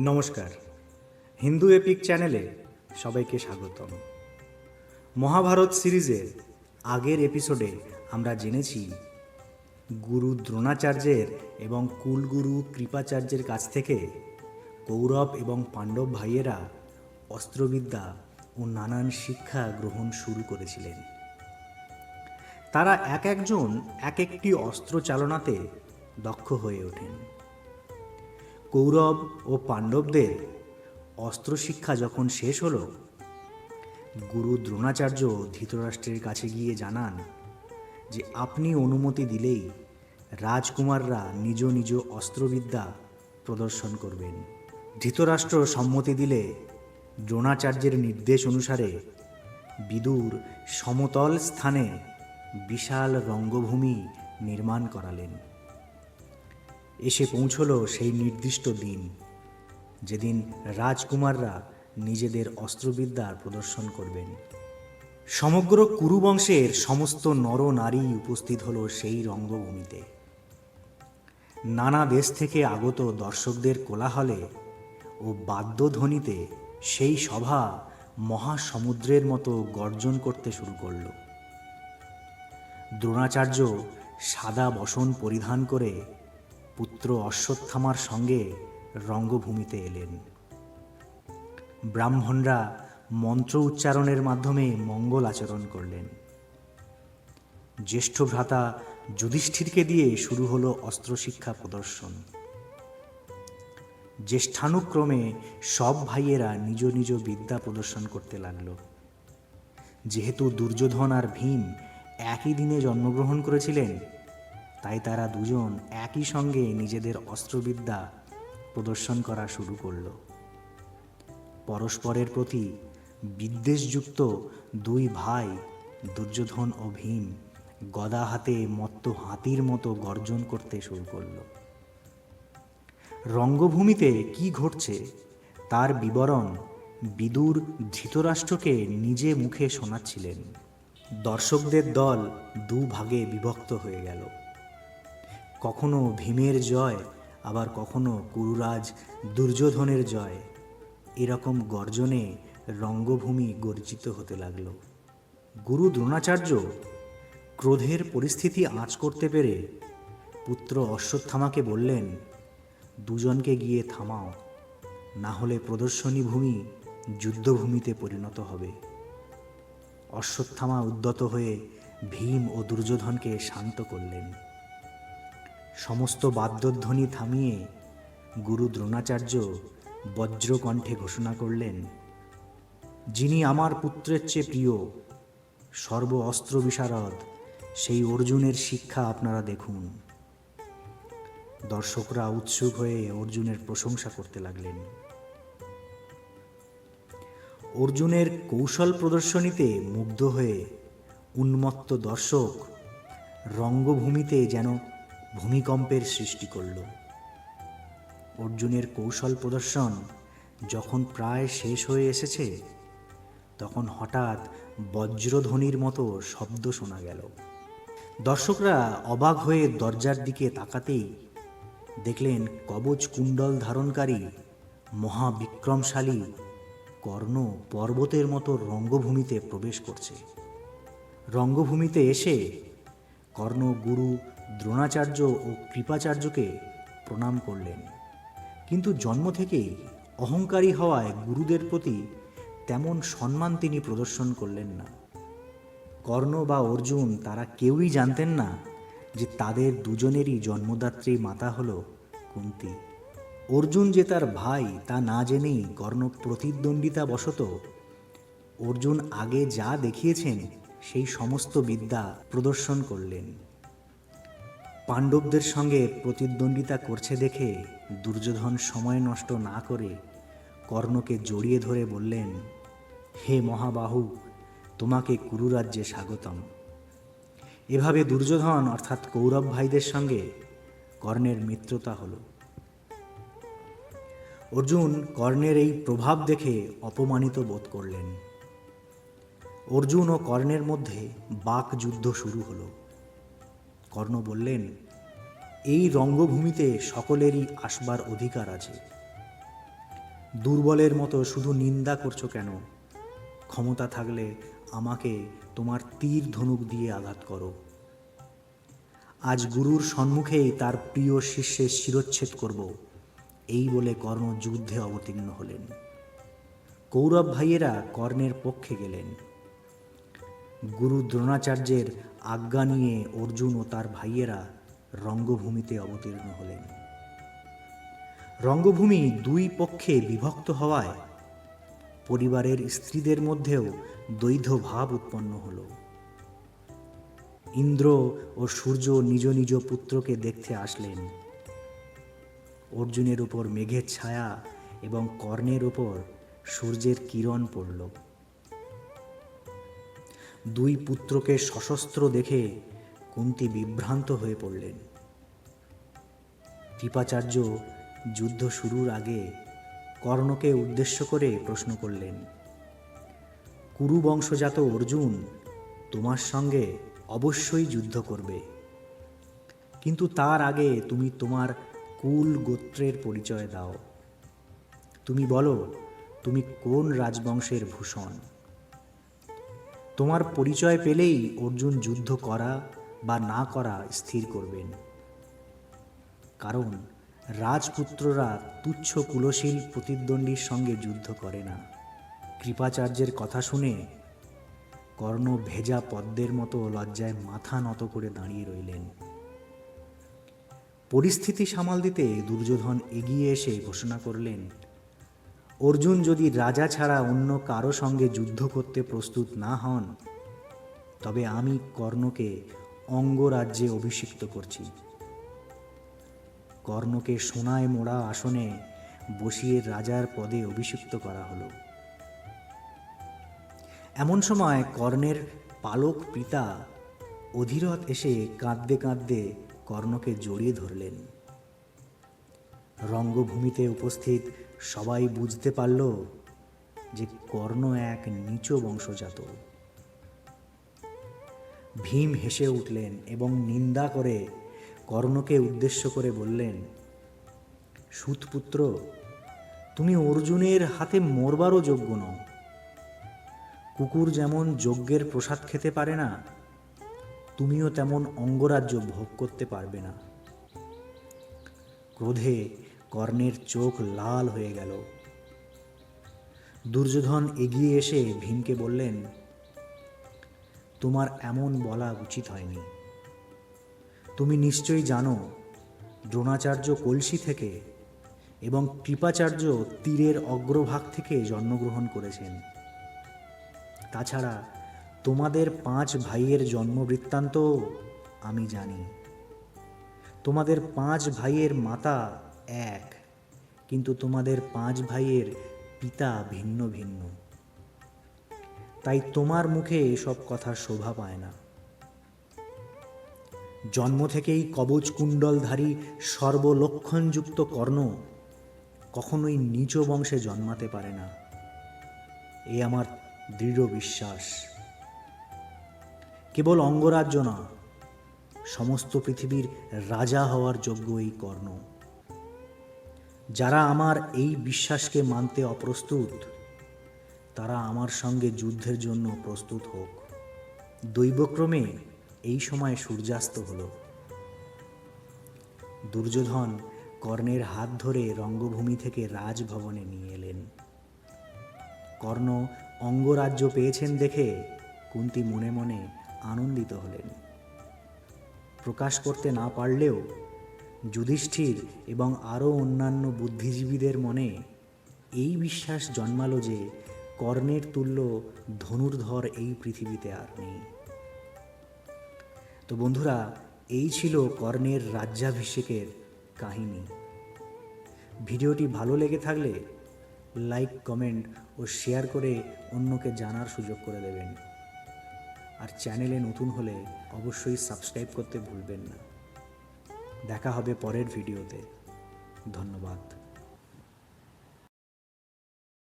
নমস্কার, হিন্দু এপিক চ্যানেলে সবাইকে স্বাগতম। মহাভারত সিরিজের আগের এপিসোডে আমরা জেনেছি গুরু দ্রোণাচার্যের এবং কুলগুরু কৃপাচার্যের কাছ থেকে কৌরব এবং পাণ্ডব ভাইয়েরা অস্ত্রবিদ্যা ও নানান শিক্ষা গ্রহণ শুরু করেছিলেন। তারা এক একজন এক একটি অস্ত্র চালনাতে দক্ষ হয়ে ওঠেন। কৌরব ও পাণ্ডবদের অস্ত্র শিক্ষা যখন শেষ হলো, গুরু দ্রোণাচার্য ধৃতরাষ্ট্রের কাছে গিয়ে জানান যে আপনি অনুমতি দিলেই রাজকুমাররা নিজ নিজ অস্ত্রবিদ্যা প্রদর্শন করবেন। ধৃতরাষ্ট্র সম্মতি দিলে দ্রোণাচার্যের নির্দেশ অনুসারে বিদুর সমতল স্থানে বিশাল রঙ্গভূমি নির্মাণ করালেন। এসে পৌঁছল সেই নির্দিষ্ট দিন, যেদিন রাজকুমাররা নিজেদের অস্ত্রবিদ্যার প্রদর্শন করবেন। সমগ্র কুরুবংশের সমস্ত নর নারী উপস্থিত হলো সেই রঙ্গভূমিতে। নানা দেশ থেকে আগত দর্শকদের কোলাহলে ও বাদ্যধ্বনিতে সেই সভা মহাসমুদ্রের মতো গর্জন করতে শুরু করল। দ্রোণাচার্য সাদা বসন পরিধান করে পুত্র অশ্বত্থামার সঙ্গে রঙ্গভূমিতে এলেন। ব্রাহ্মণরা মন্ত্র উচ্চারণের মাধ্যমে মঙ্গল আচরণ করলেন। জ্যেষ্ঠ ভ্রাতা যুধিষ্ঠিরকে দিয়ে শুরু হলো অস্ত্রশিক্ষা প্রদর্শন। জ্যেষ্ঠানুক্রমে সব ভাইয়েরা নিজ নিজ বিদ্যা প্রদর্শন করতে লাগল। যেহেতু দুর্যোধন আর ভীম একই দিনে জন্মগ্রহণ করেছিলেন, তাই তারা দুজন একই সঙ্গে নিজেদের অস্ত্রবিদ্যা প্রদর্শন করা শুরু করল। পরস্পরের প্রতি বিদ্বেষযুক্ত দুই ভাই দুর্যোধন ও ভীম গদা হাতে মত্ত হাতির মতো গর্জন করতে শুরু করল। রঙ্গভূমিতে কি ঘটছে তার বিবরণ বিদুর ধৃতরাষ্ট্রকে নিজে মুখে শোনাচ্ছিলেন। দর্শকদের দল দুভাগে বিভক্ত হয়ে গেল। কখনো ভীমের জয়, আবার কখনো কুরুরাজ দুর্যোধনের জয়। এরকম গর্জনে রঙ্গভূমি গর্জিত হতে লাগল। গুরু দ্রোণাচার্য ক্রোধের পরিস্থিতি আঁচ করতে পেরে পুত্র অশ্বত্থামাকে বললেন, দুজনকে গিয়ে থামাও, না হলে প্রদর্শনী ভূমি যুদ্ধভূমিতে পরিণত হবে। অশ্বত্থামা উদ্যত হয়ে ভীম ও দুর্যোধনকে শান্ত করলেন। সমস্ত বাদ্যধ্বনি থামিয়ে গুরু দ্রোণাচার্য বজ্রকণ্ঠে ঘোষণা করলেন, যিনি আমার পুত্রের চেয়ে প্রিয়, সর্ব অস্ত্র বিশারদ, সেই অর্জুনের শিক্ষা আপনারা দেখুন। দর্শকরা উৎসুক হয়ে অর্জুনের প্রশংসা করতে লাগলেন। অর্জুনের কৌশল প্রদর্শনীতে মুগ্ধ হয়ে উন্মত্ত দর্শক রঙ্গভূমিতে যেন ভূমিকম্পের সৃষ্টি করল। অর্জুনের কৌশল প্রদর্শন যখন প্রায় শেষ হয়ে এসেছে, তখন হঠাৎ বজ্রধ্বনির মতো শব্দ শোনা গেল। দর্শকরা অবাক হয়ে দরজার দিকে তাকাতেই দেখলেন কবচ কুণ্ডল ধারণকারী মহাবিক্রমশালী কর্ণ পর্বতের মতো রঙ্গভূমিতে প্রবেশ করছে। রঙ্গভূমিতে এসে কর্ণ গুরু দ্রোণাচার্য ও কৃপাচার্যকে প্রণাম করলেন, কিন্তু জন্ম থেকেই অহংকারী হওয়ায় গুরুদের প্রতি তেমন সম্মান তিনি প্রদর্শন করলেন না। কর্ণ বা অর্জুন তারা কেউই জানতেন না যে তাদের দুজনেরই জন্মদাত্রী মাতা হল কুন্তী। অর্জুন যে তার ভাই তা না জেনেই কর্ণ প্রতিদ্বন্দ্বিতা বশত অর্জুন আগে যা দেখিয়েছেন সেই সমস্ত বিদ্যা প্রদর্শন করলেন। পাণ্ডবদের সঙ্গে প্রতিদ্বন্দ্বিতা করছে দেখে দুর্যোধন সময় নষ্ট না করে কর্ণকে জড়িয়ে ধরে বললেন, হে মহাবাহু, তোমাকে কুরুরাজ্যে স্বাগতম। এভাবে দুর্যোধন অর্থাৎ কৌরব ভাইদের সঙ্গে কর্ণের মিত্রতা হল। অর্জুন কর্ণের এই প্রভাব দেখে অপমানিত বোধ করলেন। অর্জুন ও কর্ণের মধ্যে বাকযুদ্ধ শুরু হলো। কর্ণ বললেন, এই রঙ্গভূমিতে সকলেরই আসবার অধিকার আছে। দুর্বলের মতো শুধু নিন্দা করছো কেন? ক্ষমতা থাকলে আমাকে তোমার তীর ধনুক দিয়ে আঘাত করো। আজ গুরুর সম্মুখেই তার প্রিয় শিষ্যের শিরচ্ছেদ করব, এই বলে কর্ণ যুদ্ধে অবতীর্ণ হলেন। কৌরব ভাইয়েরা কর্ণের পক্ষে গেলেন। গুরু দ্রোণাচার্যের আজ্ঞা নিয়ে অর্জুন ও তার ভাইয়েরা রঙ্গভূমিতে অবতীর্ণ হলেন। রঙ্গভূমি দুই পক্ষে বিভক্ত হওয়ায় পরিবারের স্ত্রীদের মধ্যেও দ্বৈধ ভাব উৎপন্ন হল। ইন্দ্র ও সূর্য নিজ নিজ পুত্রকে দেখতে আসলেন। অর্জুনের উপর মেঘের ছায়া এবং কর্ণের উপর সূর্যের কিরণ পড়ল। দুই পুত্রকে সশস্ত্র দেখে কুন্তী বিভ্রান্ত হয়ে পড়লেন। কৃপাচার্য যুদ্ধ শুরুর আগে কর্ণকে উদ্দেশ্য করে প্রশ্ন করলেন, কুরু বংশজাত অর্জুন তোমার সঙ্গে অবশ্যই যুদ্ধ করবে, কিন্তু তার আগে তুমি তোমার কুল গোত্রের পরিচয় দাও। তুমি বলো তুমি কোন রাজবংশের ভূষণ। তোমার পরিচয় পেলেই অর্জুন যুদ্ধ করা বা না করা স্থির করবেন। কারণ রাজপুত্ররা তুচ্ছ কুলশীল প্রতিদ্বন্দ্বীর সঙ্গে যুদ্ধ করে না। কৃপাচার্যের কথা শুনে কর্ণ ভেজা পদ্মের মতো লজ্জায় মাথা নত করে দাঁড়িয়ে রইলেন। পরিস্থিতি সামাল দিতে দুর্যোধন এগিয়ে এসে ঘোষণা করলেন, অর্জুন যদি রাজা ছাড়া অন্য কারো সঙ্গে যুদ্ধ করতে প্রস্তুত না হন, তবে আমি কর্ণকে অঙ্গরাজ্যে অভিষিক্ত করছি। কর্ণকে সোনায় মোড়া আসনে বসিয়ে রাজার পদে অভিষিক্ত করা হলো। এমন সময় কর্ণের পালক পিতা অধিরথ এসে কাঁদতে কাঁদতে কর্ণকে জড়িয়ে ধরলেন। রঙ্গভূমিতে উপস্থিত সবাই বুঝতে পারল যে কর্ণ এক নীচ বংশজাত। ভীম হেসে উঠলেন এবং নিন্দা করে কর্ণকে উদ্দেশ্য করে বললেন, সুতপুত্র, তুমি অর্জুনের হাতে মরবারও যোগ্য নও। কুকুর যেমন যজ্ঞের প্রসাদ খেতে পারে না, তুমিও তেমন অঙ্গরাজ্য ভোগ করতে পারবে না। ক্রোধে কর্ণের চোখ লাল হয়ে গেল। দুর্যোধন এগিয়ে এসে ভীমকে বললেন, তোমার এমন বলা উচিত হয়নি। তুমি নিশ্চয়ই জানো দ্রোণাচার্য কলসি থেকে এবং কৃপাচার্য তীরের অগ্রভাগ থেকে জন্মগ্রহণ করেছেন। তাছাড়া তোমাদের 5 ভাইয়ের জন্মবৃত্তান্ত আমি জানি। তোমাদের 5 ভাইয়ের মাতা এক, কিন্তু তোমাদের 5 ভাইয়ের পিতা ভিন্ন ভিন্ন। তাই তোমার মুখে এসব কথা শোভা পায় না। জন্ম থেকেই কবচ কুণ্ডলধারী সর্বলক্ষণযুক্ত কর্ণ কখনোই নীচ বংশে জন্মাতে পারে না, এ আমার দৃঢ় বিশ্বাস। কেবল অঙ্গরাজ্য না, সমস্ত পৃথিবীর রাজা হওয়ার যোগ্য এই কর্ণ। যারা আমার এই বিশ্বাসকে মানতে অপ্রস্তুত, তারা আমার সঙ্গে যুদ্ধের জন্য প্রস্তুত হোক। দৈবক্রমে এই সময় সূর্যাস্ত হল। দুর্যোধন কর্ণের হাত ধরে রঙ্গভূমি থেকে রাজভবনে নিয়ে এলেন। কর্ণ অঙ্গরাজ্য পেয়েছেন দেখে কুন্তী মনে মনে আনন্দিত হলেন। প্রকাশ করতে না পারলেও যুধিষ্ঠির এবং আরও অন্যান্য বুদ্ধিজীবীদের মনে এই বিশ্বাস জন্মালো যে কর্ণের তুল্য ধনুর্ধর এই পৃথিবীতে আর নেই। তো বন্ধুরা, এই ছিল কর্ণের রাজ্যাভিষেকের কাহিনী। ভিডিওটি ভালো লেগে থাকলে লাইক, কমেন্ট ও শেয়ার করে অন্যকে জানার সুযোগ করে দেবেন। আর চ্যানেলে নতুন হলে অবশ্যই সাবস্ক্রাইব করতে ভুলবেন না। দেখা হবে পরের ভিডিওতে। ধন্যবাদ।